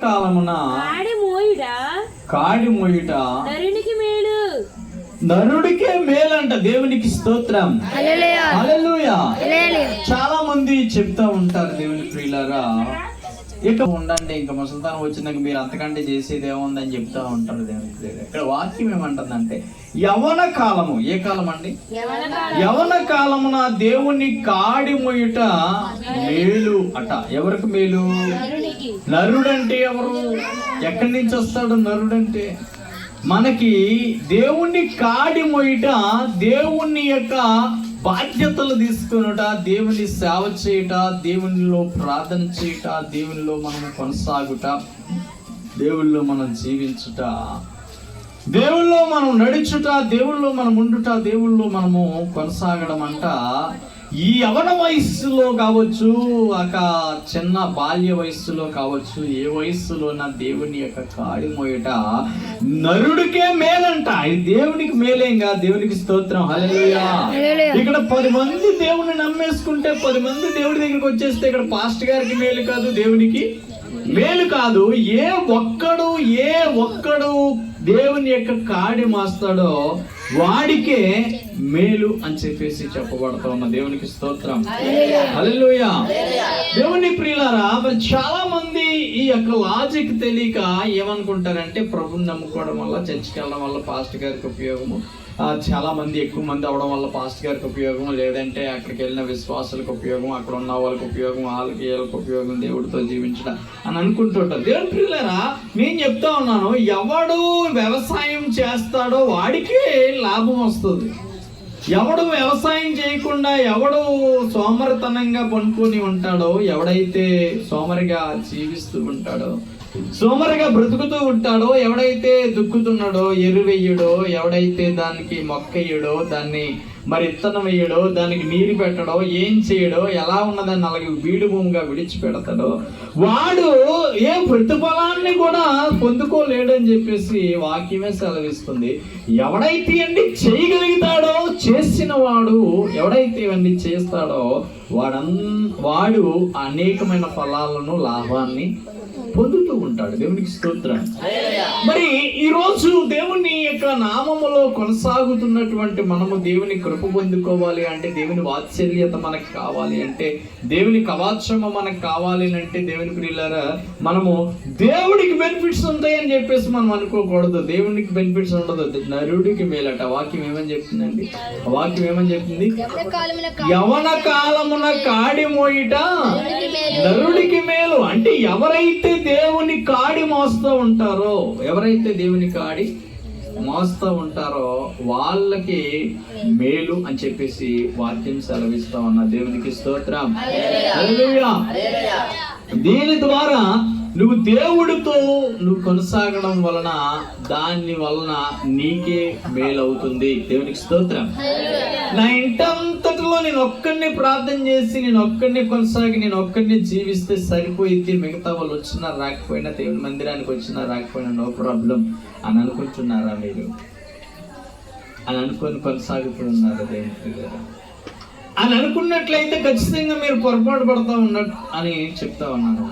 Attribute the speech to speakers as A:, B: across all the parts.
A: కాలమున కాడి మోయుట నరుడికే మేలంట. దేవునికి స్తోత్రం, హల్లెలూయా. చాలా మంది చెప్తా ఉంటారు దేవుని ప్రియులారా, ఇక ఉండండి, ఇంకా ముసలితనం వచ్చినాక మీరు అంతకంటే చేసేది ఏముందని చెప్తా ఉంటారు దేవుని ప్రియులారా. ఇక్కడ వాక్యం ఏమంటుందంటే యవన కాలము. ఏ కాలం అండి? యవన కాలమున దేవుని కాడి మోయుట మేలు అట. ఎవరికి మేలు? నరుడంటే ఎవరు? ఎక్కడి నుంచి వస్తాడు నరుడంటే? మనకి దేవుణ్ణి కాడి మోయిట, దేవుని యొక్క బాధ్యతలు తీసుకునుట, దేవుని సేవ చేయుట, దేవునిలో ప్రార్థన చేయుట, దేవునిలో మనం కొనసాగుట, దేవుల్లో మనం జీవించుట, దేవుల్లో మనం నడుచుట, దేవుల్లో మనం ఉండుట, దేవుల్లో మనము కొనసాగడం అంట. ఈ యవన వయస్సులో కావచ్చు, ఒక చిన్న బాల్య వయస్సులో కావచ్చు, ఏ వయస్సులో నా దేవుని యొక్క కాడి మోయట నరుడికే మేలంట. ఇది దేవునికి మేలేంగా. దేవునికి స్తోత్రం, హల్లెలూయా. ఇక్కడ 10 మంది దేవుని నమ్మేసుకుంటే 10 మంది దేవుడి దగ్గరికి వచ్చేస్తే ఇక్కడ పాస్టర్ గారికి మేలు కాదు, దేవునికి మేలు కాదు. ఏ ఒక్కడు దేవుని యొక్క కాడి మాస్తాడో వాడికే మేలు అని చెప్పేసి చెప్పబడతా ఉన్న దేవునికి స్తోత్రం, హల్లెలూయా. దేవుని ప్రియులారా, మరి చాలా మంది ఈ యొక్క లాజిక్ తెలియక ఏమనుకుంటారంటే ప్రభుని నమ్ముకోవడం వల్ల, చర్చికి వెళ్ళడం వల్ల పాస్టర్ గారికి ఉపయోగము, చాలా మంది ఎక్కువ మంది అవడం వల్ల పాస్టర్ గారికి ఉపయోగం, లేదంటే అక్కడికి వెళ్ళిన విశ్వాసాలకు ఉపయోగం, అక్కడ ఉన్న వాళ్ళకి ఉపయోగం, వీళ్ళకి ఉపయోగం, దేవుడితో జీవించడం అని అనుకుంటుంటారు. దేవుని ప్రియులారా, నేను చెప్తా ఉన్నాను, ఎవడు వ్యవసాయం చేస్తాడో వాడికే లాభం వస్తుంది. ఎవడు వ్యవసాయం చేయకుండా, ఎవడు సోమరితనంగా పనుకొని ఉంటాడో, ఎవడైతే సోమరిగా జీవిస్తూ ఉంటాడో, సోమరిగా బ్రతుకుతూ ఉంటాడో, ఎవడైతే దుక్కుతున్నాడో, ఎరువెయ్యడో, ఎవడైతే దానికి మొక్కయ్యడో, దాన్ని మరి ఇత్తనం వేయడో, దానికి నీరు పెట్టడో, ఏం చేయడో, ఎలా ఉన్నదాన్ని అలాగే వీడు భూమిగా విడిచిపెడతాడో, వాడు ఏ ప్రతిఫలాన్ని కూడా పొందుకోలేడని చెప్పేసి వాక్యమే సెలవిస్తుంది. ఎవడైతే అన్ని చేయగలుగుతాడో, చేసిన వాడు ఎవడైతే ఇవన్నీ చేస్తాడో వాడు అనేకమైన ఫలాలను, లాభాన్ని పొందుతూ ఉంటాడు. దేవునికి స్తోత్రం. మరి ఈ రోజు దేవుని యొక్క నామములో కొనసాగుతున్నటువంటి మనము దేవుని కృప పొందుకోవాలి అంటే, దేవుని వాత్సల్యత మనకు కావాలి అంటే, దేవుని కవాక్షమ మనకు కావాలి అంటే, దేవుని ప్రియులారా, మనము దేవుడికి బెనిఫిట్స్ ఉంటాయని చెప్పేసి మనం అనుకోకూడదు. దేవునికి బెనిఫిట్స్ ఉండదు, నరుడికి మేలట. వాక్యం ఏమని చెప్తుందండి? వాక్యం ఏమని చెప్తుంది? యవన కాలమున కాడి మోయిట నరుడికి మేలు. అంటే ఎవరైతే దేవుని కాడి మోస్తూ ఉంటారో, ఎవరైతే దేవుని కాడి మోస్తూ ఉంటారో వాళ్ళకి మేలు అని చెప్పేసి వాక్యం సెలవిస్తా ఉన్నా. దేవునికి స్తోత్రం, హల్లెలూయా. దీని ద్వారా నువ్వు దేవుడితో నువ్వు కొనసాగడం వలన, దాని వలన నీకే మేలవుతుంది. దేవునికి స్తోత్రం. నా ఇంటంతటిలో నేను ఒక్కడిని ప్రార్థన చేసి, నేను ఒక్కడిని కొనసాగి, నేను ఒక్కడిని జీవిస్తే సరిపోయింది, మిగతా వాళ్ళు వచ్చినా రాకపోయినా, దేవుని మందిరానికి వచ్చినా రాకపోయినా నో ప్రాబ్లం అని అనుకుంటున్నారా మీరు? అని అనుకొని కొనసాగుతున్నారా దేవుని అని అనుకున్నట్లయితే ఖచ్చితంగా మీరు పొరపాటు పడతా ఉన్నట్టు అని చెప్తా ఉన్నాను.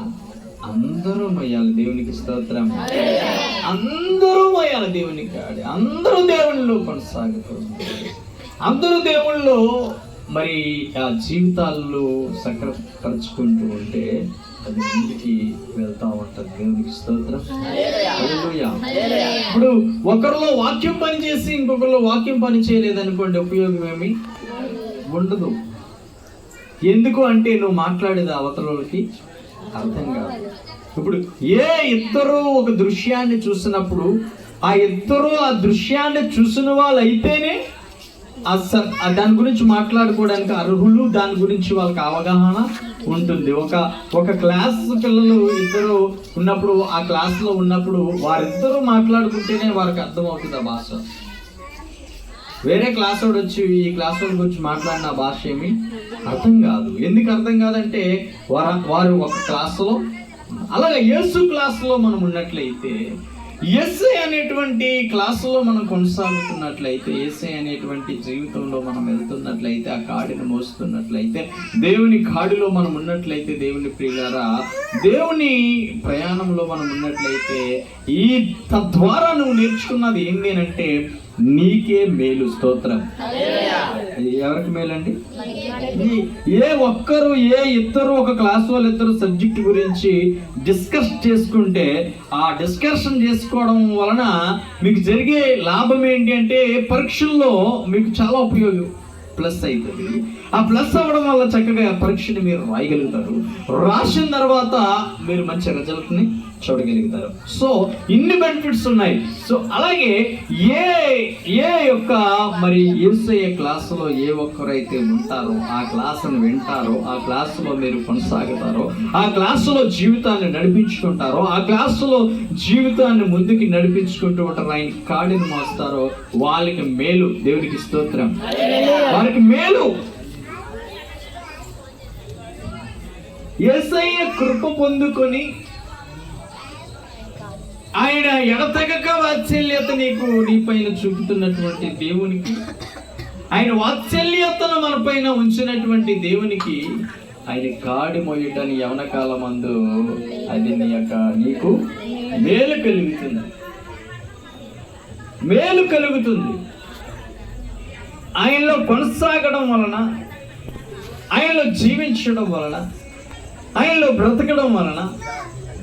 A: అందరూ మొయ్యాలి. దేవునికి స్తోత్రం. అందరూ మొయ్యాలి దేవుని కాడి. అందరూ దేవునిలో కొనసాగుతుంది. అందరూ దేవుళ్ళు మరి ఆ జీవితాల్లో సక్రపరుచుకుంటూ ఉంటే అది ముందుకి వెళ్తా ఉంటది. దేవునికి స్తోత్రం, హల్లెలూయా. ఇప్పుడు ఒకరిలో వాక్యం పని చేసి ఇంకొకరిలో వాక్యం పని చేయలేదనుకోండి, ఉపయోగం ఏమి ఉండదు. ఎందుకు అంటే నువ్వు మాట్లాడేది అవతలకి అర్థం కాదు. ఇప్పుడు ఇద్దరు ఒక దృశ్యాన్ని చూసినప్పుడు ఆ ఇద్దరు ఆ దృశ్యాన్ని చూసిన వాళ్ళు అయితేనే దాని గురించి మాట్లాడుకోవడానికి అర్హులు, దాని గురించి వాళ్ళకి అవగాహన ఉంటుంది. ఒక క్లాస్ పిల్లలు ఇద్దరు ఉన్నప్పుడు, ఆ క్లాస్ లో ఉన్నప్పుడు వారిద్దరూ మాట్లాడుకుంటేనే వారికి అర్థం అవుతుంది ఆ భాష. వేరే క్లాస్ వాడు వచ్చి ఈ క్లాస్ వాడి గురించి మాట్లాడిన భాష ఏమి అర్థం కాదు. ఎందుకు అర్థం కాదంటే వారు ఒక క్లాసులో, అలాగే యేసు క్లాసులో మనం ఉన్నట్లయితే యేసే అనేటువంటి క్లాసులో మనం కొనసాగుతున్నట్లయితే, యేసే అనేటువంటి జీవితంలో మనం వెళ్తున్నట్లయితే, ఆ కాడిని మోస్తున్నట్లయితే, దేవుని కాడిలో మనం ఉన్నట్లయితే, దేవుని ప్రియులారా, దేవుని ప్రయాణంలో మనం ఉన్నట్లయితే, ఈ తద్వారా నువ్వు నేర్చుకున్నది ఏంటి అంటే నీకే మేలు. స్తోత్రం. ఎవరికి మేలండి? ఏ ఒక్కరు ఇద్దరు ఒక క్లాస్ వాళ్ళు ఇద్దరు సబ్జెక్ట్ గురించి డిస్కస్ చేసుకుంటే, ఆ డిస్కషన్ చేసుకోవడం వలన మీకు జరిగే లాభం ఏంటి అంటే పరీక్షల్లో మీకు చాలా ఉపయోగం ప్లస్ అవుతుంది. ఆ ప్లస్ అవ్వడం వల్ల చక్కగా పరీక్షని మీరు రాయగలుగుతారు. రాసిన తర్వాత మీరు మంచి రిజల్ట్ని చూడగలుగుతారు. సో ఇన్ని బెనిఫిట్స్ ఉన్నాయి. సో అలాగే ఏ యొక్క మరి యేసయ్య క్లాసులో ఏ ఒక్కరైతే ఉంటారో, ఆ క్లాసును వింటారో, ఆ క్లాసులో మీరు కొనసాగుతారో, ఆ క్లాసులో జీవితాన్ని నడిపించుకుంటారో, ఆ క్లాసులో జీవితాన్ని ముందుకి నడిపించుకుంటూ ఉంటారో, ఆయన కాడిని మోస్తారో, వాళ్ళకి మేలు. దేవుడికి స్తోత్రం. వారికి మేలు. యేసయ్య కృప పొందుకొని ఆయన ఎడతెగక వాత్సల్యత నీ పైన చూపుతున్నటువంటి దేవునికి, ఆయన వాత్సల్యతను మన పైన ఉంచినటువంటి దేవునికి, ఆయన కాడి మోయటాన్ని యవన కాలమందు అది నీకు మేలు కలుగుతుంది. మేలు కలుగుతుంది. ఆయనలో కొనసాగడం వలన, ఆయనలో జీవించడం వలన, ఆయనలో బ్రతకడం వలన,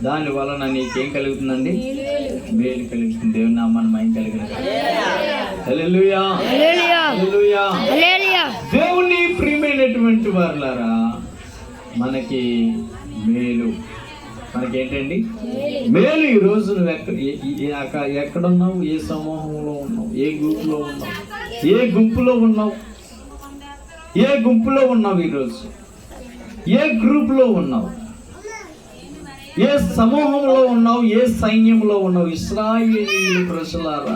A: దాని వలన నీకేం కలుగుతుందండి? మేలు కలుగుతుంది. దేవుని నామాన్ని మహిమ కలుగును. హల్లెలూయా, హల్లెలూయా. దేవుని ప్రియమైనటువంటి వారులారా, మనకి మేలు, మనకేంటండి మేలు. ఈ రోజు నువ్వు ఎక్కడున్నావు? ఏ సమూహంలో ఉన్నావు? ఏ గ్రూప్లో ఉన్నావు? ఏ గుంపులో ఉన్నావు? ఏ గుంపులో ఉన్నావు ఈరోజు? ఏ గ్రూప్లో ఉన్నావు? ఏ సమూహంలో ఉన్నావు? ఏ సైన్యంలో ఉన్నావు? ఇశ్రాయేలీయుల ప్రజలారా,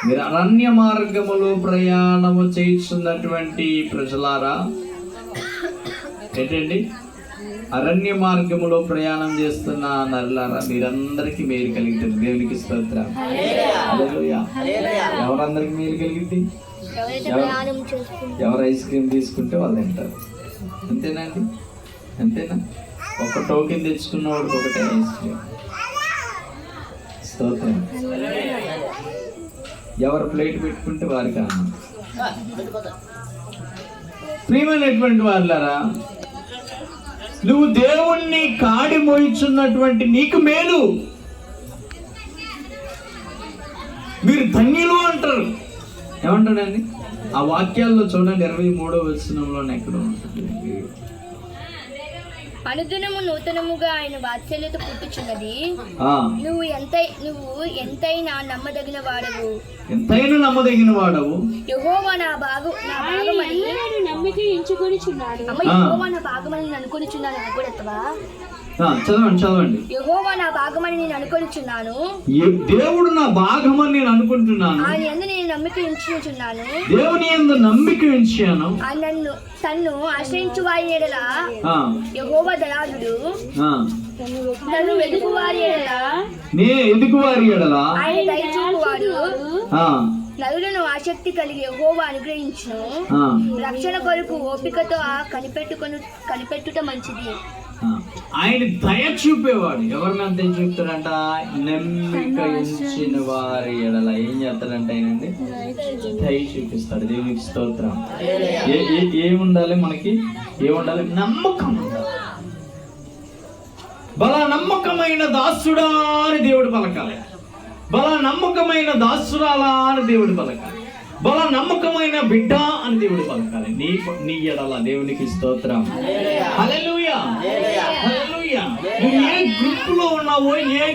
A: మీరు అరణ్య మార్గములో ప్రయాణము చేస్తున్నటువంటి ప్రజలారా, ఏంటండి అరణ్య మార్గములో ప్రయాణం చేస్తున్న నరులారా, మీరందరికీ మేలు కలిగింది. దేవునికి స్తోత్రం. హల్లెలూయా. ఎవరందరికీ మేలు కలిగింది? ఎవరు ఐస్ క్రీమ్ తీసుకుంటే వాళ్ళు తింటారు. అంతేనా అండి? అంతేనా? ఒక టోకెన్ తెచ్చుకున్నవాడు ఒకటే ఐస్ క్రీమ్. స్తోత్రం. ఎవరు ప్లేట్ పెట్టుకుంటే వారికి ఆనందం. ప్రియమైనటువంటి వాళ్ళారా, నువ్వు దేవుణ్ణి కాడి మోయిచున్నటువంటి నీకు మేలు. మీరు ధన్యులు అంటారు. ఏమంటాడండి ఆ వాక్యాల్లో? చూడండి 23వ వచనంలో ఎక్కడ ఉంటుంది?
B: అనుదినము నూతనముగా ఆయన వాత్సల్యత పుట్టుచున్నది. నువ్వు ఎంతైనా నమ్మదగిన వాడవు. యెహోవా నా భాగమని నమ్మిక ఎంచుకొనిచున్నాడు. యెహోవా నా భాగమని అనుకొనిచున్నాను. అనుకొనెత్తవా?
A: చదవండి.
B: యెహోవా నా భాగమని నేను అనుకొనిచున్నాను.
A: దేవుడు నా భాగమని నేను అనుకుంటున్నాను.
B: ఆయన యందు నేను నమ్మిక ఉంచుచున్నాను.
A: దేవుని యందు నమ్మిక ఉంచాను.
B: ఆయన తన్ను ఆశ్రయించు వారి ఎడల యెహోవా దయాళుడు. తన్ను ఎదుగు వారి ఎడల ఆయన దయ చూపువాడు. నరులను ఆసక్తి కలిగి యెహోవా అనుగ్రహించును. రక్షణ కొరకు ఓపికతో కనిపెట్టుట మంచిది.
A: ఆయన దయ చూపేవాడు. ఎవరి మీద దయ చూపుతాడంట? నమ్మిక ఉంచిన వారి ఎడల ఏం చేస్తాడంట? ఆయనండి దయ చూపిస్తాడు. దేవునికి స్తోత్రం. ఏముండాలి మనకి? ఏముండాలి? నమ్మకం ఉండాలి. బలా నమ్మకమైన దాసుడా అని దేవుడు పలకాలి. బలా నమ్మకమైన దాసురాలా అని దేవుడు పలకాలి. బలా నమ్మకమైన బిడ్డ అని దేవుడు పలకాలి. నీ ఎడల దేవునికి స్తోత్రం. హల్లెలూయా, హల్లెలూయా. నువ్వు ఏ గ్రూప్ లో ఉన్నావో, ఏ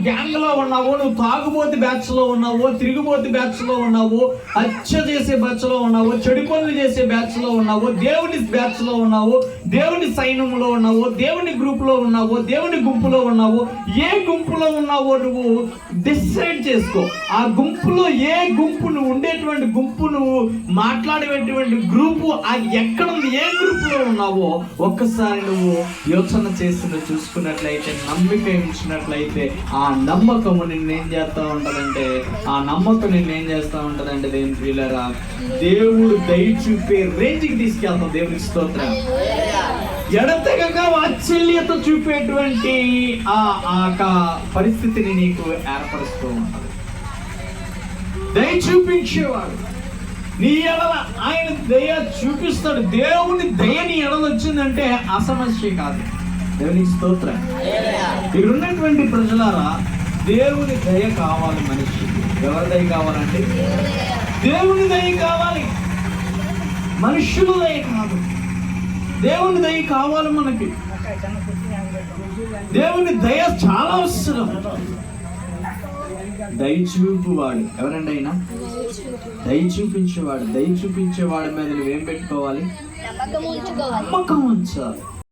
A: గ్యాంగ్ లో ఉన్నావో, నువ్వు తాగుబోతు బ్యాచ్ లో ఉన్నావో, తిరుగుబోతు బ్యాచ్ లో ఉన్నావో, హత్య చేసే బ్యాచ్ లో ఉన్నావో, చెడు పనులు చేసే బ్యాచ్ లో ఉన్నావో, దేవుని బ్యాచ్ లో ఉన్నావో, దేవుని సైన్యంలో ఉన్నావో, దేవుని గ్రూపులో ఉన్నావో, దేవుని గుంపులో ఉన్నావో, ఏ గుంపులో ఉన్నావో నువ్వు డిసైడ్ చేసుకో. ఆ గుంపులో ఏ గుంపు నువ్వు ఉండేటువంటి గుంపు, నువ్వు మాట్లాడేటువంటి గ్రూపు ఎక్కడ ఉంది, ఏ గ్రూపులో ఉన్నావో ఒక్కసారి నువ్వు యోచన చేసి చూసుకున్నట్లయితే, నమ్మిక ఉంచినట్లయితే, ఆ నమ్మకము నిన్నేం చేస్తా ఉంటదంటే, ఆ నమ్మకం నిన్నేం చేస్తా ఉంటదంటే దేవుని ప్రియులారా, దేవుడు దయ చూపే రేంజ్కి తీసుకెళ్తాం. దేవునికి స్తోత్రం. ఎడతెగక వాత్సల్యత చూపేటువంటి ఆ పరిస్థితిని నీకు ఏర్పరుస్తూ ఉంటాడు. దయ చూపించేవాడు నీ ఎడల ఆయన దయ చూపిస్తాడు. దేవుని దయ నీ ఎడల వచ్చిందంటే అసమస్య కాదు. దేవునికి స్తోత్రం. ఇక్కడ ఉన్నటువంటి ప్రజలారా, దేవుని దయ కావాలి మనిషికి. ఎవరి దయ కావాలంటే దేవుని దయ కావాలి, మనుషుల దయ కాదు. దేవుని దయ కావాలి మనకి. దేవుని దయ చాలా అవసరం. దయ చూపువాడు ఎవరండి? అయినా దయ చూపించేవాడు. దయ చూపించేవాడి మీద నువ్వేం పెట్టుకోవాలి? నమ్మకం ఉంచాలి.